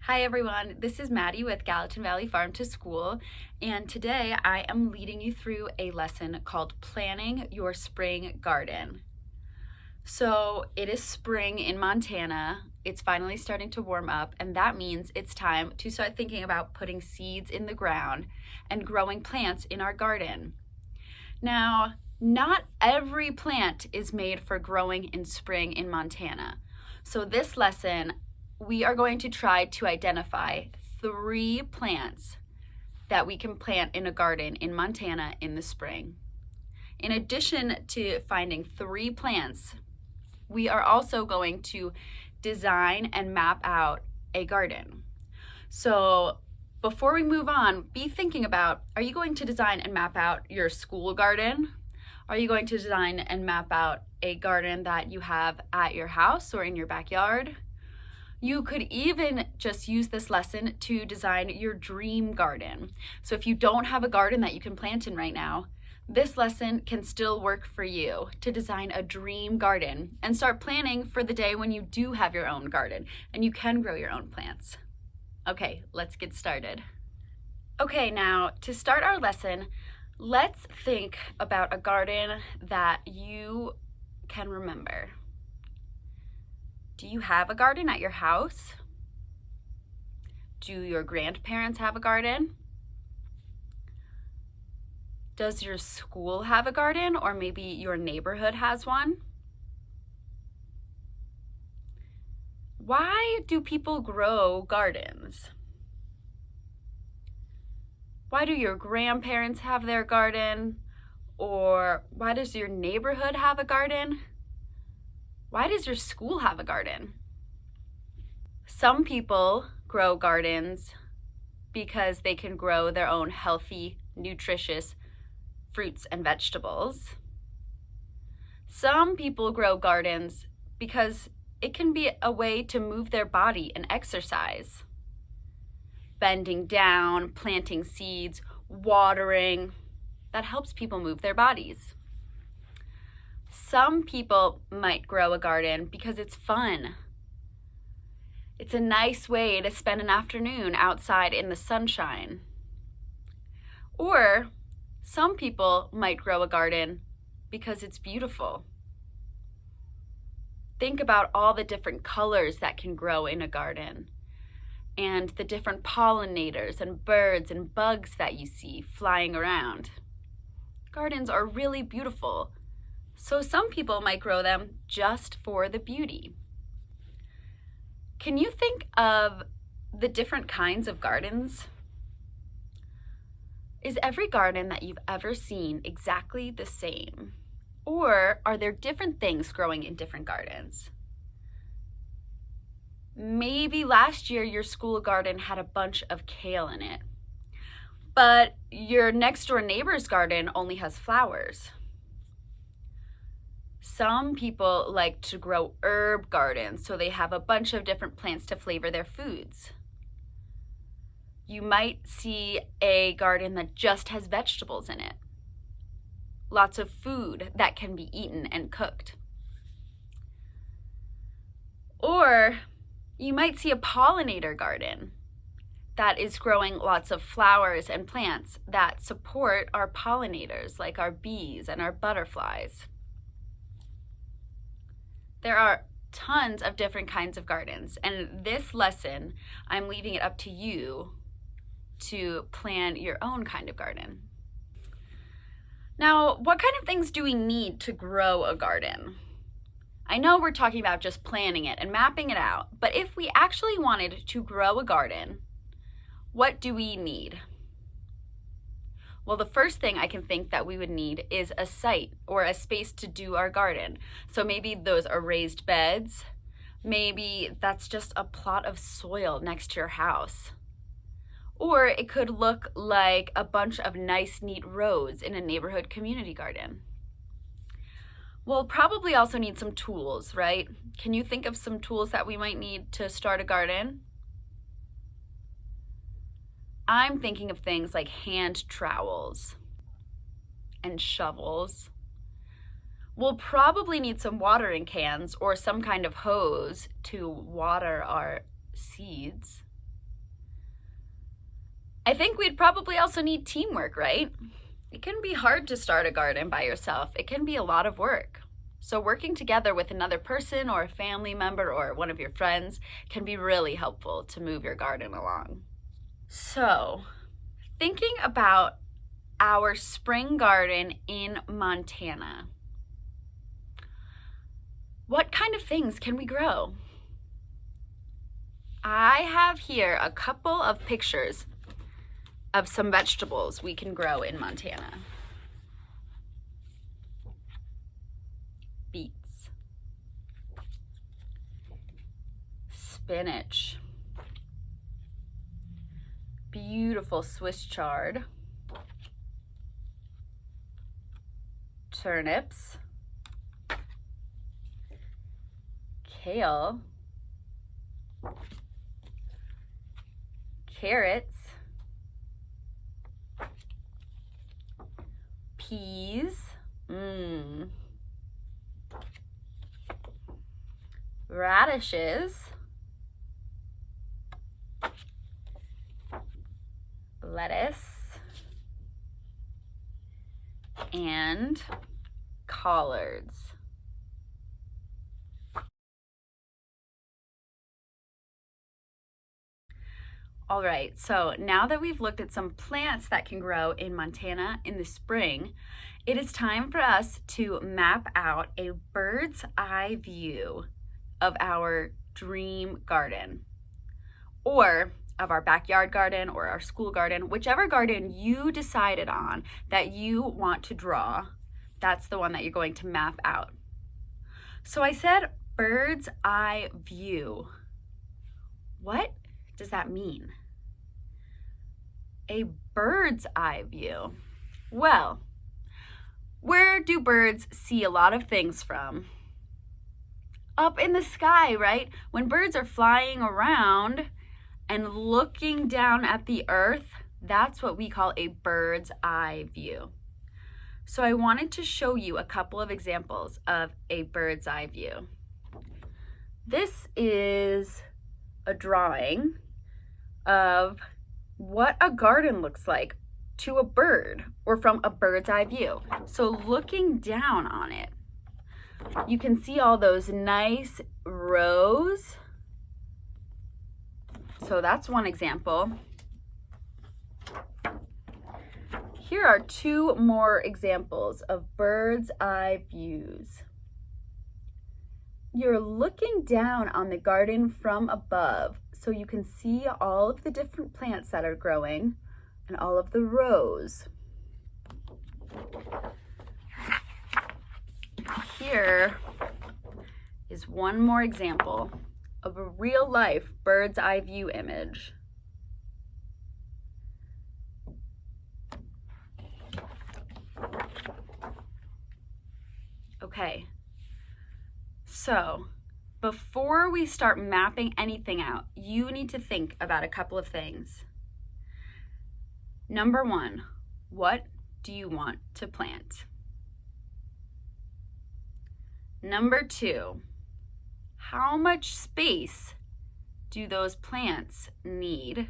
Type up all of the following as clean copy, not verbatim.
Hi everyone, this is Maddie with Gallatin Valley Farm to School, and today I am leading you through a lesson called Planning Your Spring Garden. So it is spring in Montana, it's finally starting to warm up, and that means it's time to start thinking about putting seeds in the ground and growing plants in our garden. Now, not every plant is made for growing in spring in Montana. So this lesson, we are going to try to identify 3 plants that we can plant in a garden in Montana in the spring. In addition to finding 3 plants, we are also going to design and map out a garden. So before we move on, be thinking about, are you going to design and map out your school garden? Are you going to design and map out a garden that you have at your house or in your backyard? You could even just use this lesson to design your dream garden. So if you don't have a garden that you can plant in right now, this lesson can still work for you to design a dream garden and start planning for the day when you do have your own garden and you can grow your own plants. Okay, let's get started. Okay, now to start our lesson, let's think about a garden that you can remember. Do you have a garden at your house? Do your grandparents have a garden? Does your school have a garden, or maybe your neighborhood has one? Why do people grow gardens? Why do your grandparents have their garden? Or why does your neighborhood have a garden? Why does your school have a garden? Some people grow gardens because they can grow their own healthy, nutritious fruits and vegetables. Some people grow gardens because it can be a way to move their body and exercise. Bending down, planting seeds, watering, that helps people move their bodies. Some people might grow a garden because it's fun. It's a nice way to spend an afternoon outside in the sunshine. Or some people might grow a garden because it's beautiful. Think about all the different colors that can grow in a garden and the different pollinators and birds and bugs that you see flying around. Gardens are really beautiful. So some people might grow them just for the beauty. Can you think of the different kinds of gardens? Is every garden that you've ever seen exactly the same? Or are there different things growing in different gardens? Maybe last year your school garden had a bunch of kale in it, but your next door neighbor's garden only has flowers. Some people like to grow herb gardens, so they have a bunch of different plants to flavor their foods. You might see a garden that just has vegetables in it. Lots of food that can be eaten and cooked. Or you might see a pollinator garden that is growing lots of flowers and plants that support our pollinators, like our bees and our butterflies. There are tons of different kinds of gardens, and this lesson, I'm leaving it up to you to plan your own kind of garden. Now, what kind of things do we need to grow a garden? I know we're talking about just planning it and mapping it out, but if we actually wanted to grow a garden, what do we need? Well, the first thing I can think that we would need is a site or a space to do our garden. So maybe those are raised beds. Maybe that's just a plot of soil next to your house. Or it could look like a bunch of nice, neat rows in a neighborhood community garden. We'll probably also need some tools, right? Can you think of some tools that we might need to start a garden? I'm thinking of things like hand trowels and shovels. We'll probably need some watering cans or some kind of hose to water our seeds. I think we'd probably also need teamwork, right? It can be hard to start a garden by yourself. It can be a lot of work. So working together with another person or a family member or one of your friends can be really helpful to move your garden along. So, thinking about our spring garden in Montana, what kind of things can we grow? I have here a couple of pictures of some vegetables we can grow in Montana. Beets, spinach, beautiful Swiss chard, turnips, kale, carrots, peas, radishes, lettuce, and collards. All right, so now that we've looked at some plants that can grow in Montana in the spring, it is time for us to map out a bird's eye view of our dream garden, or of our backyard garden or our school garden, whichever garden you decided on that you want to draw, that's the one that you're going to map out. So I said bird's eye view. What does that mean? A bird's eye view. Well, where do birds see a lot of things from? Up in the sky, right? When birds are flying around and looking down at the earth, that's what we call a bird's eye view. So I wanted to show you a couple of examples of a bird's eye view. This is a drawing of what a garden looks like to a bird, or from a bird's eye view. So looking down on it, you can see all those nice rows. So that's one example. Here are two more examples of bird's eye views. You're looking down on the garden from above, so you can see all of the different plants that are growing and all of the rows. Here is one more example of a real life bird's eye view image. Okay, so before we start mapping anything out, you need to think about a couple of things. Number one, what do you want to plant? Number two, how much space do those plants need?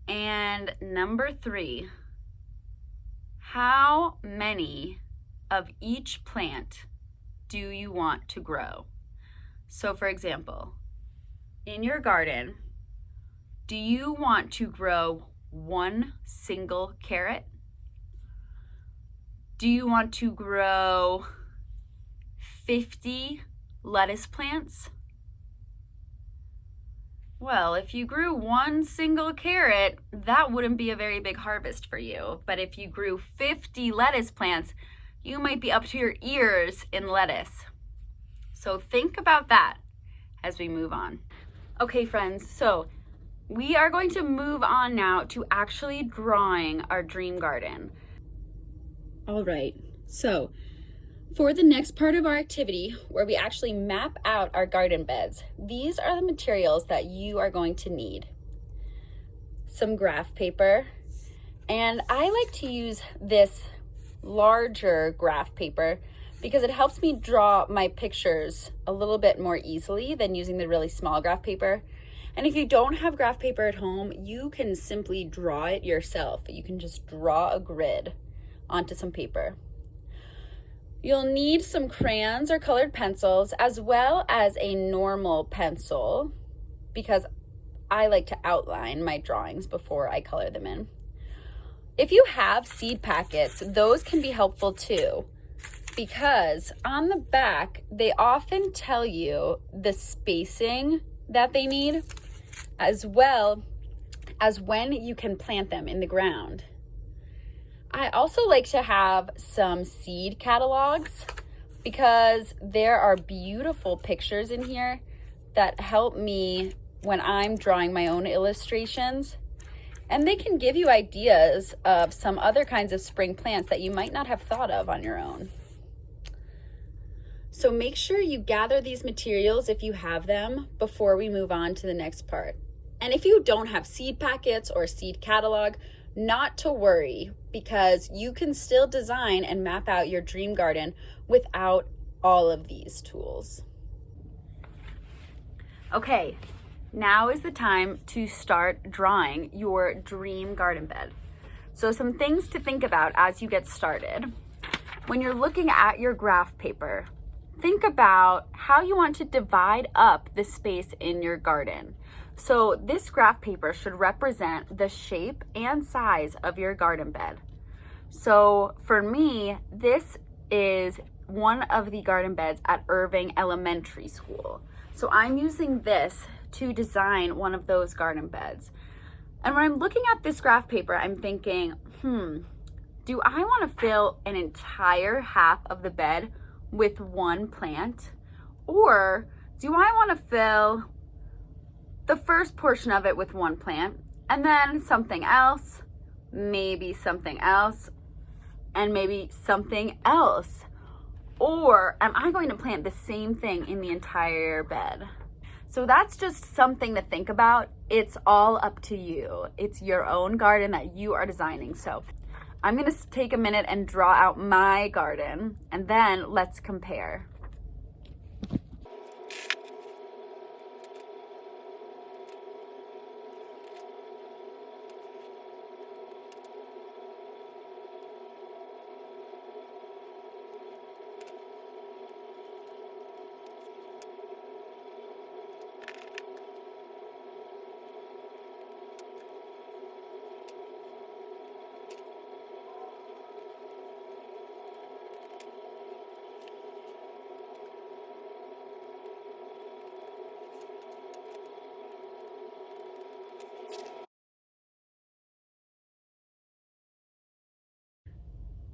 And number three, how many of each plant do you want to grow? So for example, in your garden, do you want to grow one single carrot? Do you want to grow 50 lettuce plants? Well, if you grew one single carrot, that wouldn't be a very big harvest for you. But if you grew 50 lettuce plants, you might be up to your ears in lettuce. So think about that as we move on. Okay, friends, so we are going to move on now to actually drawing our dream garden. All right, so for the next part of our activity, where we actually map out our garden beds, these are the materials that you are going to need. Some graph paper, and I like to use this larger graph paper because it helps me draw my pictures a little bit more easily than using the really small graph paper. And if you don't have graph paper at home, you can simply draw it yourself. You can just draw a grid onto some paper. You'll need some crayons or colored pencils, as well as a normal pencil, because I like to outline my drawings before I color them in. If you have seed packets, those can be helpful too, because on the back, they often tell you the spacing that they need, as well as when you can plant them in the ground. I also like to have some seed catalogs because there are beautiful pictures in here that help me when I'm drawing my own illustrations. And they can give you ideas of some other kinds of spring plants that you might not have thought of on your own. So make sure you gather these materials if you have them before we move on to the next part. And if you don't have seed packets or seed catalog, not to worry, because you can still design and map out your dream garden without all of these tools. Okay, now is the time to start drawing your dream garden bed. So some things to think about as you get started. When you're looking at your graph paper, think about how you want to divide up the space in your garden. So this graph paper should represent the shape and size of your garden bed. So for me, this is one of the garden beds at Irving Elementary School. So I'm using this to design one of those garden beds. And when I'm looking at this graph paper, I'm thinking, do I want to fill an entire half of the bed with one plant? Or do I want to fill the first portion of it with one plant, and then something else, maybe something else, and maybe something else? Or am I going to plant the same thing in the entire bed? So that's just something to think about. It's all up to you. It's your own garden that you are designing. So I'm gonna take a minute and draw out my garden, and then let's compare.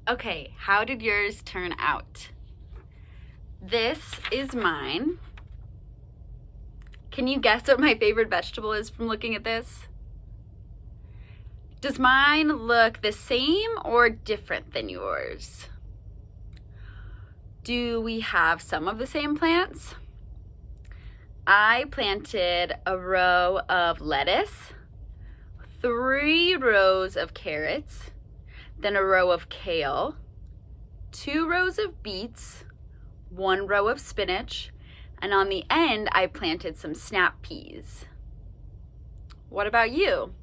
Okay, how did yours turn out? This is mine. Can you guess what my favorite vegetable is from looking at this? Does mine look the same or different than yours? Do we have some of the same plants? I planted a row of lettuce, 3 rows of carrots, then a row of kale, 2 rows of beets, 1 row of spinach, and on the end I planted some snap peas. What about you?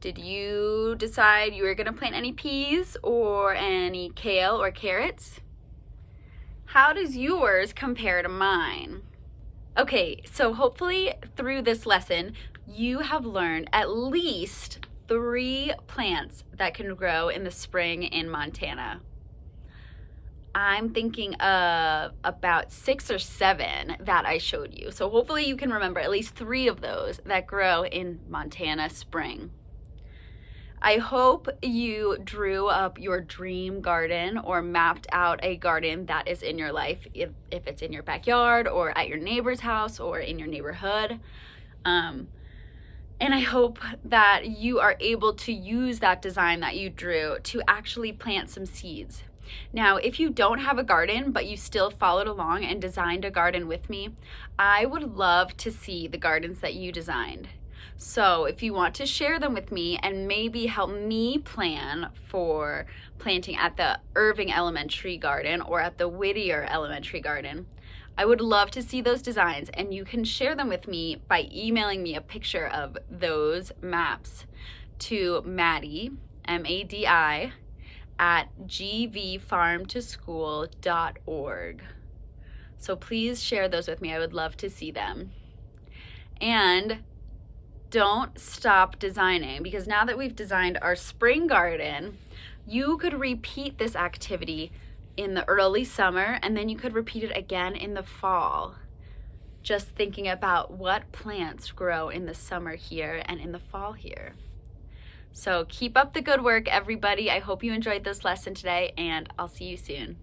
Did you decide you were going to plant any peas or any kale or carrots? How does yours compare to mine? Okay, so hopefully through this lesson you have learned at least 3 plants that can grow in the spring in Montana. I'm thinking of about 6 or 7 that I showed you. So hopefully you can remember at least 3 of those that grow in Montana spring. I hope you drew up your dream garden or mapped out a garden that is in your life, if it's in your backyard or at your neighbor's house or in your neighborhood. And I hope that you are able to use that design that you drew to actually plant some seeds. Now, if you don't have a garden, but you still followed along and designed a garden with me, I would love to see the gardens that you designed. So if you want to share them with me and maybe help me plan for planting at the Irving Elementary Garden or at the Whittier Elementary Garden, I would love to see those designs, and you can share them with me by emailing me a picture of those maps to Maddie, M-A-D-I, at gvfarmtoschool.org. So please share those with me. I would love to see them. And don't stop designing, because now that we've designed our spring garden, you could repeat this activity in the early summer, and then you could repeat it again in the fall. Just thinking about what plants grow in the summer here and in the fall here. So keep up the good work, everybody. I hope you enjoyed this lesson today, and I'll see you soon.